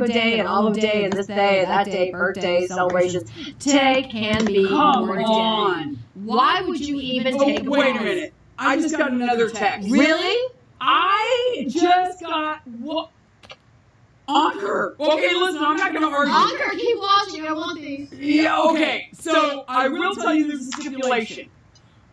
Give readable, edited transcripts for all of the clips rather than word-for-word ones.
Day and Olive Day and this day and that day, birthdays, celebrations. Today can be your day. Why would you even take a Wait a minute. I just got another text. Really? I just got what? Anchor. Okay, listen, I'm not gonna argue. Anchor, keep watching. I want these. Yeah, okay. So I will tell you there's a stipulation.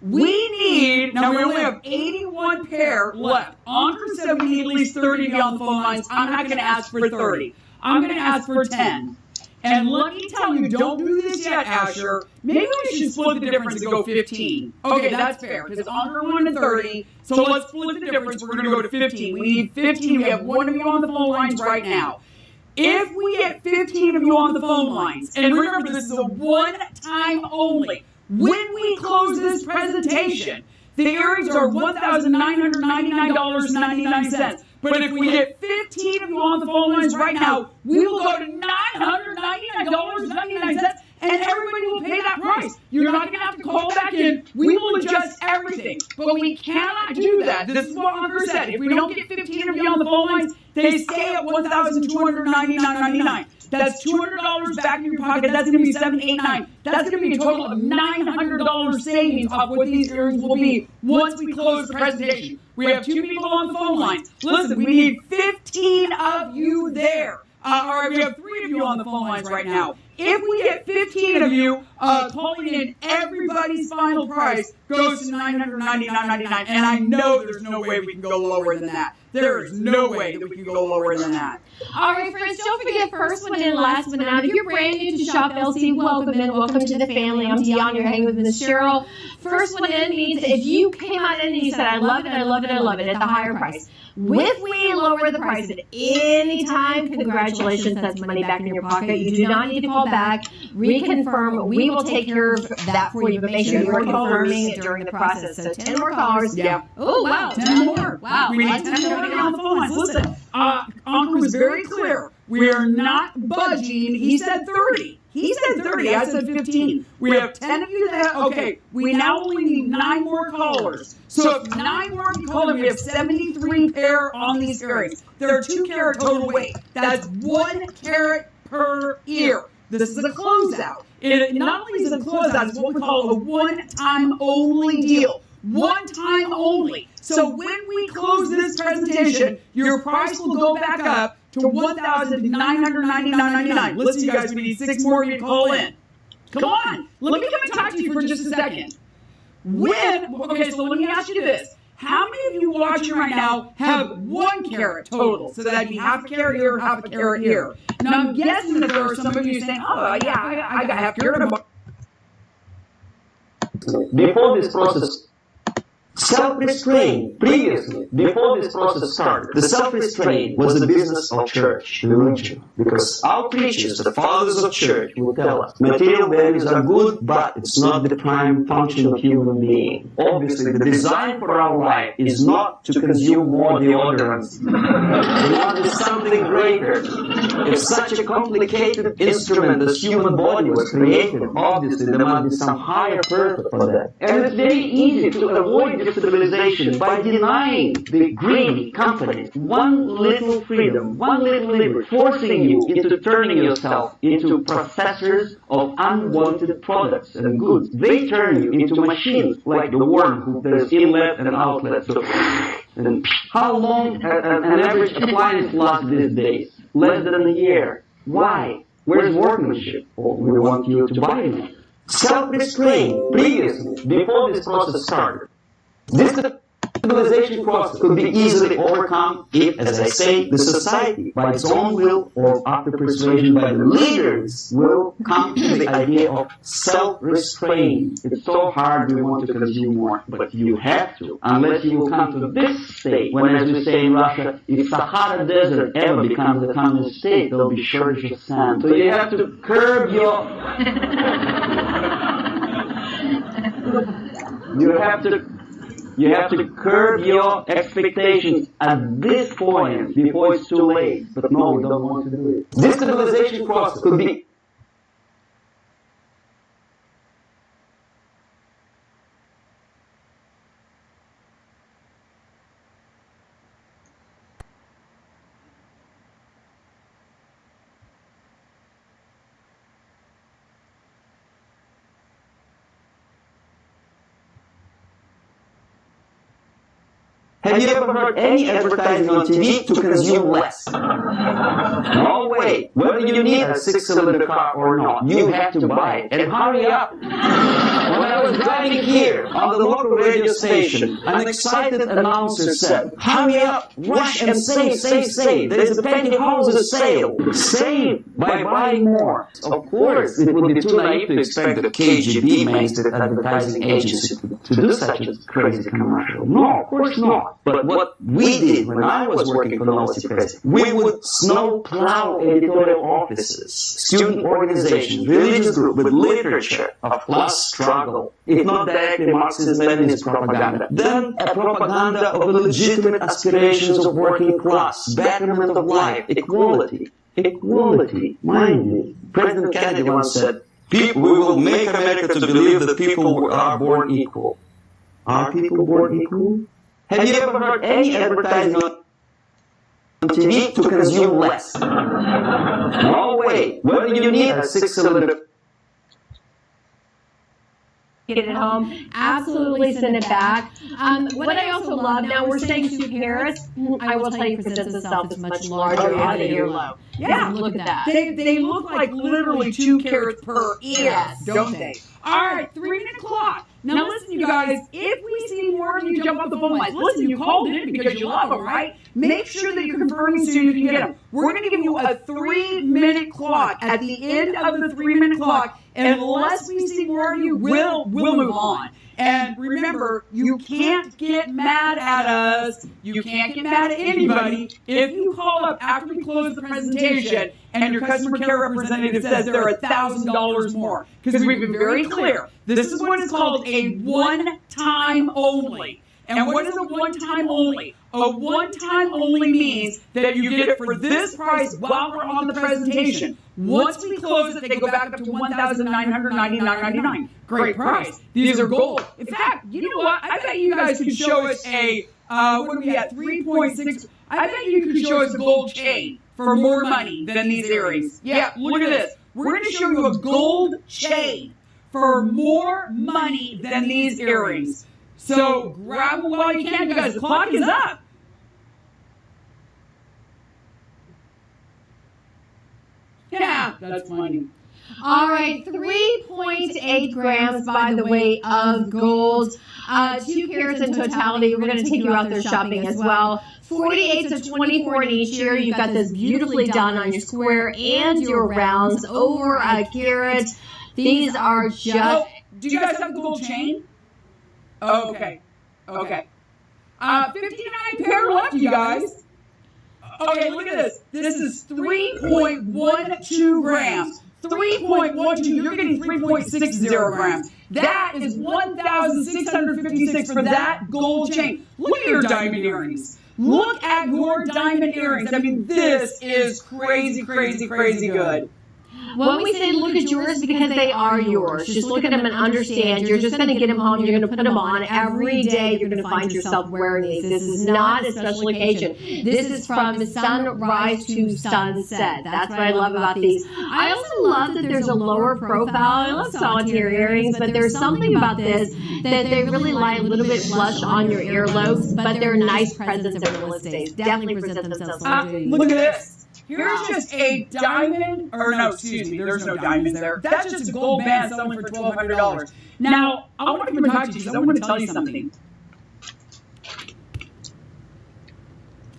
We need, now we only have 81 pair left. Anchor said we need at least 30 to be on the phone lines. I'm not going to ask for 30. I'm going to ask for 10. And let me tell you, don't do this yet, Asher. Maybe we should split the difference and go 15. Okay, that's fair, because Anchor wanted 30, so let's split the difference. We're going to go to 15. We need 15. We have one of you on the phone lines right now. If we get 15 of you on the phone lines, and remember, this is a one-time only. When we close this presentation, the earrings are $1,999.99. But if we get 15 of you on the phone lines right now, we will go to $999.99, and everybody will pay that price. You're not going to have to call back in. We will adjust everything. But we cannot do that. This is what Anchor said. If we don't get 15 of you on the phone lines, they stay at $1,299.99. That's $200 back in your pocket. That's going to be $789. That's going to be a total of $900 savings off what these earrings will be once we close the presentation. We have 2 people on the phone lines. Listen, we need 15 of you there. All right, we have 3 of you on the phone lines right now. If we get 15 of you calling in, everybody's final price goes to $999.99. And I know there's no way we can go lower than that. There is no way that we can go lower than that. All right, friends, don't forget first one in, last one out. If you're brand new to Shop LC, welcome in. Welcome to the family. I'm Dion. You're hanging with Miss Cheryl. First one in means if you came out in and you said, I love it, I love it, I love it, at the higher price. If we lower the price at any time, congratulations, that's money back in your pocket. You do not need to call back, reconfirm. We will take care of that for you, but make sure you're confirming it during the process. So 10 more callers. Yeah. Oh, wow. 10 more. Wow. We need 10 more to get on the phone lines. Listen, Anchor was very clear. We are not budging. He said 30. He said 30. I said 15. We have 10 of you that have, okay, we now only need 9 more callers. So if 9 more of you call in, we have 73 pair on these earrings. They're 2 carat total weight. That's 1 carat per ear. This is a closeout. It not only is it a closeout, it's what we call a one-time only deal. One time only. So when we close this presentation, your price will go back up to $1,999.99. Listen, you guys, we need 6 more of you to call in. Come on. Let me come and talk to you for just a second. Okay, so let me ask you this. How many of you watching right now have 1 carat total? So that'd be half a carat here, half a carat here. Now I'm guessing that there are some of you saying, oh yeah, I got half carat. Before this process, self-restraint, previously, before this process started, the self-restraint was the business of church, religion. Because our preachers, the fathers of church, will tell us, material values are good, but it's not the prime function of human being. Obviously, the design for our life is not to consume more deodorants. We want something greater. If such a complicated instrument as human body was created, obviously there must be some higher purpose for that. And it's very easy to avoid civilization by denying the greedy companies one little freedom, one little liberty, forcing you into turning yourself into processors of unwanted products and goods. They turn you into machines like the worm who there's inlet and outlet. So, and how long an average appliance lasts these days? Less than a year. Why? Where's workmanship? Well, we want you to buy it. Self-restraint, previously, before this process started, this civilization process could be easily overcome if, as I say, the society, by its own will or after persuasion by the leaders, will come to the idea of self-restraint. It's so hard, we want to consume more, but you have to, unless you will come to this state, when, as we say in Russia, if Sahara Desert ever becomes a communist state, there will be shortage of sand. So you have to curb your... You have to curb your expectations at this point before it's too late. But no, we don't want to do it. This civilization process could be Have you ever heard any advertising on TV to consume less? No way. Whether you need a 6-cylinder car or not, you have to buy it. And hurry up. When I was driving here on the local radio station, an excited announcer said, "Hurry up, rush and save, save, save. There's a pantyhose sale. Save by buying more." Of course, it would be too naive to expect the KGB mainstream advertising agency to do such a crazy commercial. No, of course not. But what we did when I was working for Novosti Press, we would snow plow editorial offices, student organizations, religious groups with literature of class struggle, if not directly Marxist-Leninist propaganda, then a propaganda of the legitimate aspirations of working class, betterment of life, equality. Equality, mind you. President Kennedy once said, "We will make America to believe that people are born equal." Are people born equal? Have you ever heard any advertising on TV to consume less? No way. Whether you need a 6-cylinder. Get it home, absolutely send it back. What I also love, now we're saying 2 carats, I will tell you presents itself as much larger on the earlobe. Yeah, look at that. They look like literally 2 carats per ear, Yes. don't they? All right, 3-minute clock. Now listen, you guys, if we see more of you jump off the phone lines, listen, you called in because you love them, right? Make sure that you're confirming so you can get them. We're going to give you a 3-minute clock. At the end of the 3-minute clock, unless we see more of you, we'll move on. And remember, you can't get mad at us. You can't get mad at anybody. If you call up after we close the presentation and your customer care representative says they're $1,000 more, because we've been very clear, this is what is called a one-time only. And what is a one-time only? A one-time only means that you get it for this price while we're on the presentation. Once we close it, they go back up to $1,999.99. Great price. These are gold. In fact, you know what? I bet you guys could show us a, what are we at, 3.6? I bet you could show us a gold chain for more money than these earrings. Yeah, look at this. We're going to show you a gold chain for more money than these earrings. So grab them while you can, guys. The clock is up. Yeah, that's funny. All right, 3.8 grams, by the way, of gold. 2 carats in totality. We're going to take you out there shopping as well. 48 to 24 in each ear. You've got this beautifully done on your square and your rounds, over a carat. These are just... Oh, do you guys have a gold chain? Okay. 59 pair left, you guys. Okay, look at this. This is 3.12 grams. 3.12. You're getting 3.60 grams. That is 1,656 for that gold chain. Look at your diamond earrings. Look at your diamond earrings. I mean, this is crazy, crazy, crazy good. When we say look at yours, because they are yours. Just look at them and understand. You're just going to get them home. You're going to put them on. Every day you're going to find yourself wearing these. This is not a special occasion. This is from sunrise to sunset. That's what I love about these. I also love that there's a lower profile. I love solitaire earrings, but there's something about this that they really lie a little bit flush on your earlobes, but they're nice presents in real estate. Definitely present themselves. Look at this. Here's just a diamond, or no, excuse me, there's no diamonds there. That's just a gold band selling for $1,200. Now, I want to come and talk to you because I want to tell you something.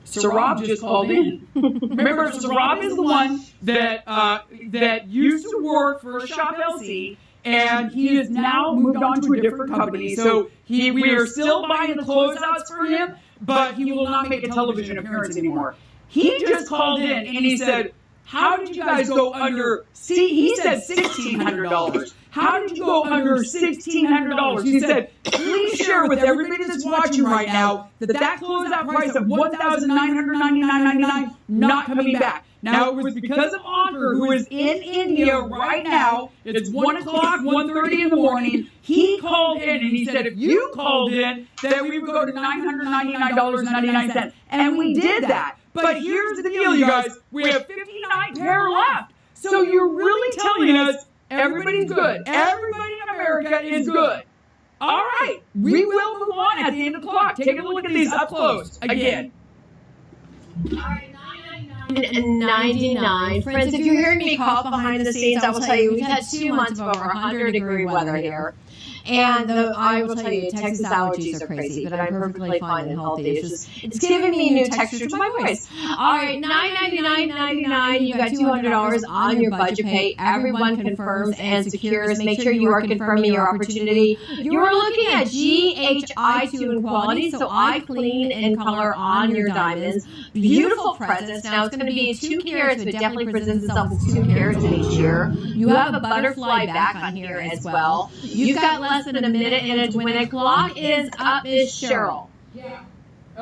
Sarab just called in. Remember, Sarab is the one that used to work for Shop LC, and he has now moved on to a different company. So we are still buying the closeouts for him, but he will not make a television appearance anymore. He just called in and he said, how did you guys go under, he said $1,600. How did you go under $1,600? He said, please share with everybody that's watching right now that closeout price of $1,999.99 not coming back. Now, it was because of Ankur, who is in India right now. It's 1 o'clock, 1:30 in the morning. He called in and he said, if you called in, that we would go to $999.99. And we did that. But here's the deal, you guys. We have 59 pair left. So you're really telling us everybody's good. Everybody in America is good. All right, we will move on at the end of the clock. Take a look at these up close again. $99. Friends, if you're hearing me cough behind the scenes, I will tell you we've had 2 months of over 100-degree weather here. And I will tell you, Texas allergies are crazy, but I'm perfectly fine and healthy. It's giving me a new texture to my voice. All right, $9.99.99. You got $200 on your budget pay. Everyone confirms and secures. Make sure you are confirming your opportunity. You are looking at GHI2 in quality, so eye clean and color on your diamonds. Beautiful presents. Now it's going to be 2 carats, but definitely presents itself as 2 carats in each year. You have a butterfly back on here as well. You've got less than a minute, and when the clock is up, is Cheryl. Yeah.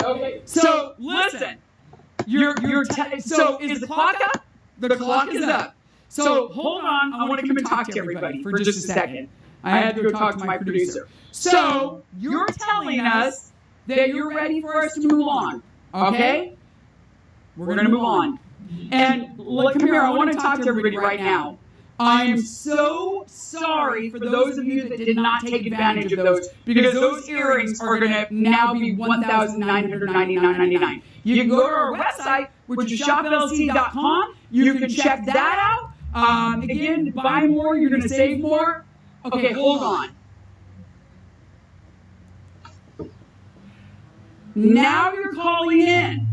Okay. So listen, so is the clock up? The clock is up. So hold on. I want to come and talk to everybody for just a second. I had to go talk to my producer. So you're telling us that you're ready for us to move on, okay? We're going to move on. And come here. I want to talk to everybody right now. I am so sorry for those of you that did not take advantage of those, because those earrings are going to now be $1,999.99. You can go to our website, which is shoplc.com. You can check that out. Again, buy more, you're going to save more. Okay, hold on. Now you're calling in.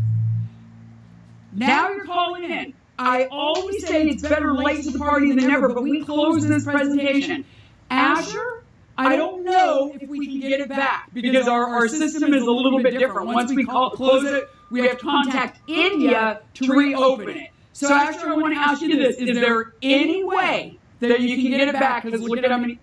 I always say it's better late to the party than never, but we close this presentation. Asher, I don't know if we can get it back because our system is a little bit different. Once we close it, we have to contact India to reopen it. So Asher, I want to ask you this. Is there any way that you can get it back? Because look at how many...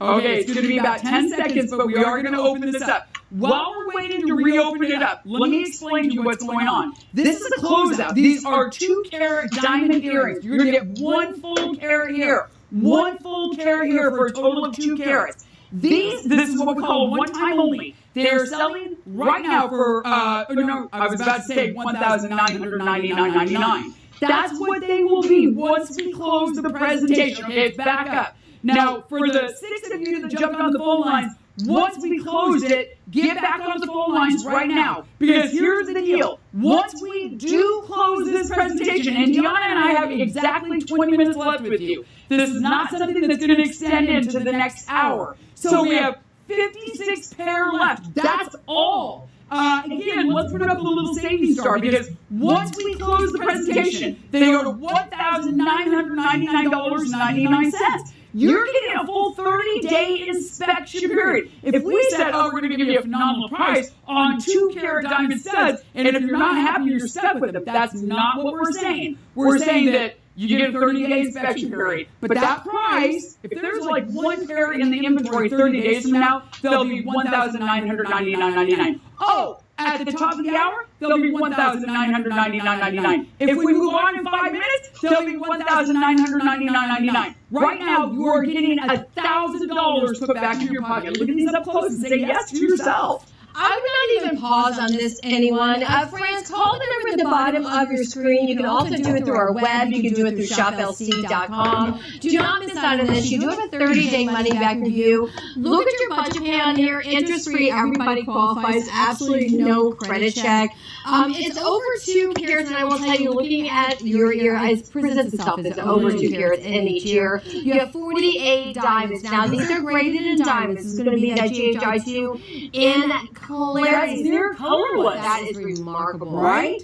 Okay, it's going to be about 10 seconds, but we are going to open this up. While we're waiting to reopen it up, let me explain to you what's going on. This is a closeout. These are 2-carat diamond earrings. You're going to get 1 full carat here, 1 full carat here for a total of 2 carats. This is what we call one time only. They're selling right now for, no, I was about to say $1,999.99. That's what they will be once we close the presentation. Okay, it's back up. Now, for the 6 of you that jumped on the phone lines, once we close it, get back on the phone lines right now. Because here's the deal. Once we do close this presentation, and Deanna and I have exactly 20 minutes left with you, this is not something that's going to extend into the next hour. So we have 56 pair left. That's all. Again, let's put up a little safety star, because once we close the presentation, they go to $1,999.99. You're getting a full 30-day inspection period. If we said, oh, we're going to give you a phenomenal price on 2-carat diamond studs, and if you're not happy, you're stuck with them, that's not what we're saying. We're saying that you get a 30-day inspection period. But that price, if there's like 1 pair in the inventory 30 days from now, they'll be $1,999.99. Oh, at the top of the hour, they'll be $1,999.99. If we move on in 5 minutes, they'll be $1,999.99. Right now, you are getting $1,000 put back in your pocket. Look at these up close and say yes to yourself. I would not even pause on this, anyone. Friends, call the number at the bottom of your screen. You can also do it through our web. You can do it through shoplc.com. Do not miss out on this. You do have a 30-day money-back review. Look at your budget pay on here. Interest-free. Everybody qualifies. Absolutely no credit check. It's over 2 carats, and I will tell you, looking at your ear, it presents itself as over 2 carats in each ear. You have 48 diamonds. Now, these are graded in diamonds. This is going to be that GHI2 in clarity. Their colorless. That is remarkable, right?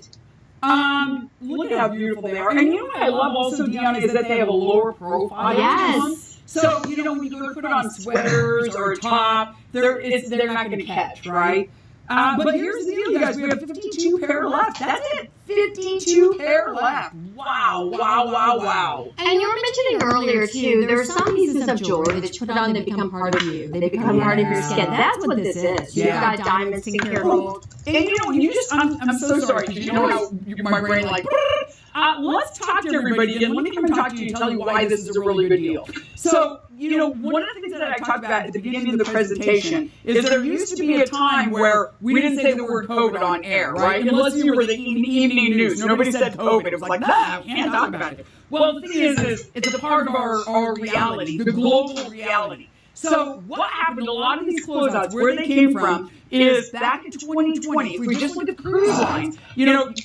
Look at how beautiful they are. And you know what I love also, Deanna, is that they have a lower profile. Yes. So, you know, when you go to put it on sweaters or a top, they're not going to catch, right? But here's the deal, you guys. We have 52 pair left. That's it. 52 pair left. Wow, wow, wow, wow. And you were mentioning earlier, too, there are some pieces of jewelry that you put on that become part of you. They become part of your skin. That's what this is. You've got diamonds and pure gold. And you know, I'm so sorry, because you know how my brain like... let's talk to everybody again. Let me come and talk to you and tell you why this is a really good deal. So one of the things that I talked about at the beginning of the presentation is there used to be a time where we didn't say the word COVID on air, right? Unless you were the evening news. Nobody said COVID. It was like, nah, can't talk about it. Well, the thing is it's a part of our reality, the global reality. So what happened, a lot of these closeouts, where they came from, is back in 2020, if we just look at cruise lines,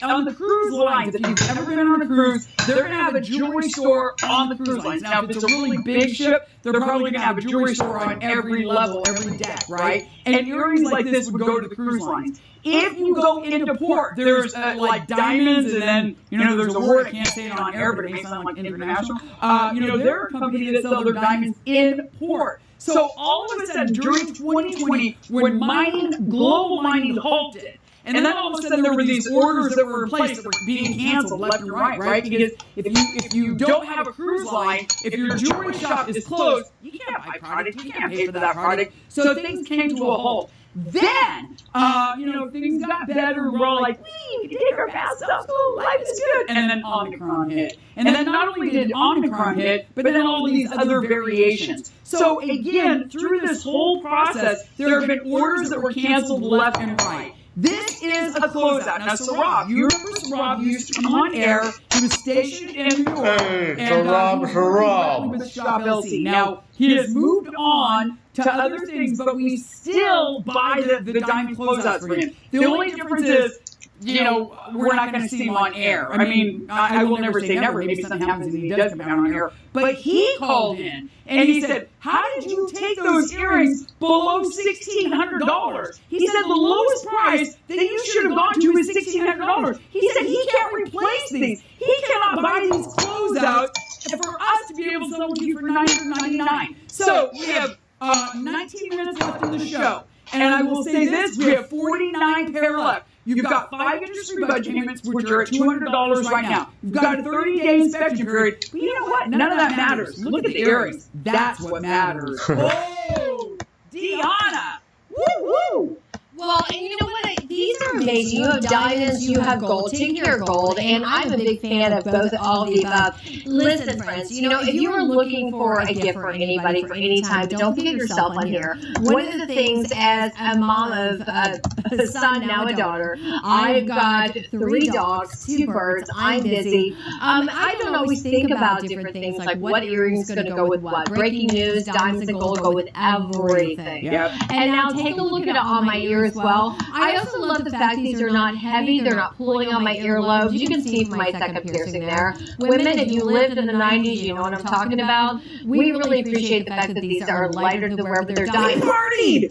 on the cruise lines, if you've ever been on a cruise, they're going to have a jewelry store on the cruise lines. Now, if it's a really big ship, they're probably going to have a jewelry store on every level, every deck, right? And earrings like this would go to the cruise lines. If you go into port, there's like diamonds, and then, there's a word, I can't say it on air, but it may sound like international. They're a company that sells their diamonds in port. So all of a sudden, during 2020, when global mining halted, and then all of a sudden there were these orders that were in place that were being canceled left and right? Because if you don't have a cruise line, if your jewelry shop is closed, you can't buy product, you can't pay for that product. So things came to a halt. Then, things got better, and we're all like, we can take our masks off, so life is good. And then Omicron hit. And then not only did Omicron hit, but then all these other variations. So again, through this whole process, there have been orders that were canceled left and right. This is a closeout. Now, Saurabh, you remember Saurabh used to come on air. He was stationed in New York. Hey, and Saurabh. with Shop LC. Now, he has moved on to other things, but we still buy the diamond closeouts for him. The only difference is, we're not going to see him on air. I mean, I will never say never. Maybe something happens and he does come out on air. But he called in and he said, how did you take those earrings below $1,600? He said the lowest price that you should have gone to is $1,600. He said he can't replace these. He cannot buy these closeouts for us to be able to sell them to you for $999. So we have 19 minutes left in the show. And I will say this, we have 49 pair left. You've got 5 interest-free budget payments, which are at $200 right now. You've got a 30-day inspection period. But you know what? None of that matters. Look at the earrings. That's what matters. Oh, Deanna. Woo-woo. Well, and you know what? These are amazing. You have diamonds, you have gold. Take your gold, and I'm a big fan of all the above. Listen, friends, if you are looking for a gift for anybody, for any time, don't forget yourself on here. One of the things, as a mom of a son, now a daughter, I've got 3 dogs, 2 birds. I'm busy. I don't always think about different things, like what earrings going to go with what. Breaking news, diamonds and gold go with everything. Yep. And now take a look at it on my ear as well. I also love the fact these are not heavy. They're not pulling on my earlobes. You can see from my second piercing there. Women, if you lived in the 90s, you know what I'm talking about. We really appreciate the fact that these are lighter to wear, but they're diamonds.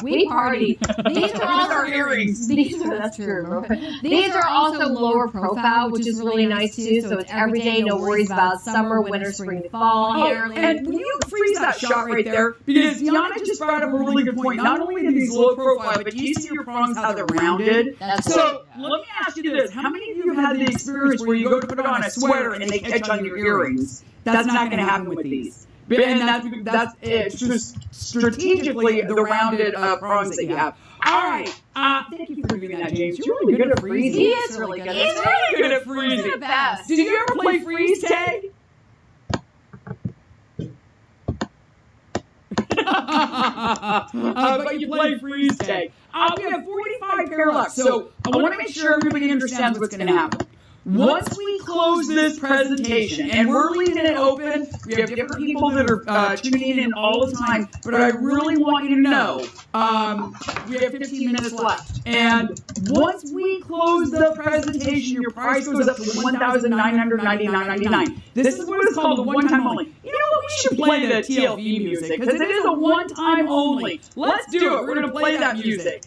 We partied. These are also our earrings. That's true. These are also lower profile, which is really nice too. So it's every day, no worries about summer, winter, spring, fall. And will you freeze that shot right there? Because Deanna just brought up a really good point. Not only are these low profile, but do you see your prongs how they're rounded? So let me ask you this. How many of you have had the experience where you go to put on a sweater and they catch on your earrings? That's not going to happen with these. And that's it. Just strategically the rounded prongs that you have. All right. Thank you for doing that, James. You're really good at freezing. He is really good. He's really good at freezing. He's the best. Did you ever play freeze tag? But you play freeze tag. We have 45 pair left, so I want to make sure everybody understands what's going to happen. Once we close this presentation, and we're leaving it open, we have different people that are tuning in all the time, but I really want you to know, we have 15 minutes left. And once we close the presentation, your price goes up to $1,999.99. This is what is called the one-time only. You know what? We should play the TLV music, because it is a one-time only. Let's do it. We're going to play that music.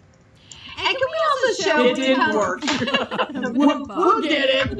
And can we also show it didn't work. We'll get it.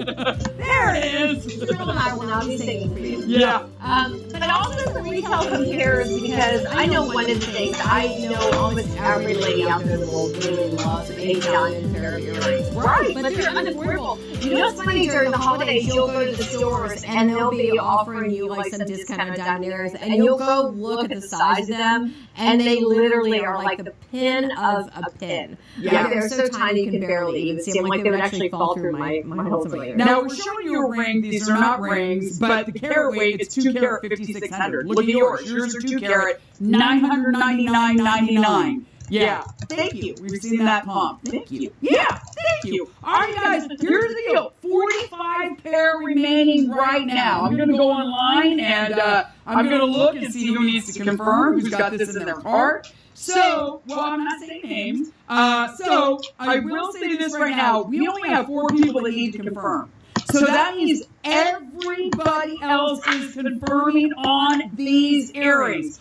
There it is. Real and I will not be singing for you. Yeah. But also the retail compares, because I know one of the things, I know almost every lady out there in the world really loves a diamond pair of earrings. Right, but they're unaffordable. You know what's funny? During the holidays, you'll go to the stores and they'll be offering you like some discounted diamond earrings, and you'll go look at the size of them, and they literally are like the pin of a pin. Yeah, they're so tiny you can barely even see them. Like they would actually fall through my whole finger. Now we're showing you a ring. These are not rings, but the carat weight, it's 2 carat, 5,600. Look at yours. Yours are 2 carat, 999.99. Yeah, thank you. We've seen that pump. Thank you. Yeah, thank you. All right, guys, here's the deal. 45 pair remaining right now. I'm going to go online and I'm going to look and see who needs to confirm, who's got this in their cart. So, well, I'm not saying names. So, I will say this right now. We only have 4 people that need to confirm. So that means everybody else is confirming on these earrings.